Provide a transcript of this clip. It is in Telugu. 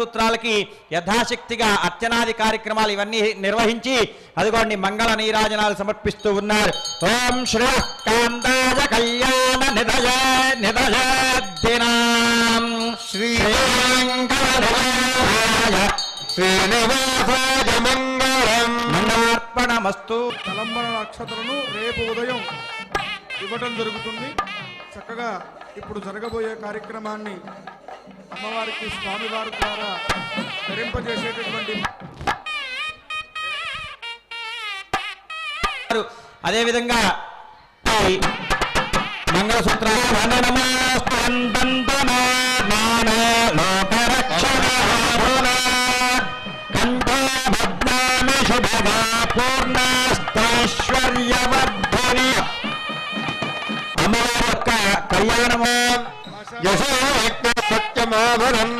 సూత్రాలకి యథాశక్తిగా అర్చనాది కార్యక్రమాలు ఇవన్నీ నిర్వహించి అదిగోండి మంగళ నీరాజనాలు సమర్పిస్తూ ఉన్నారు. ఓం శ్రీ కాంతాయ కళ్యాణ నిదయాదినాం శ్రీ శ్రీనివాసాయ మంగళం మంగళార్పణమస్తు. తలంబర నక్షత్రాలను రేపు ఉదయం ఇవ్వటం జరుగుతుంది. చక్కగా ఇప్పుడు జరగబోయే కార్యక్రమాన్ని అమ్మవారికి స్వామివారి ద్వారా ధరింపజేసేటటువంటి అదేవిధంగా మంగళసూత్రాలు అమ్మవారి యొక్క కళ్యాణము సత్యమాభరన్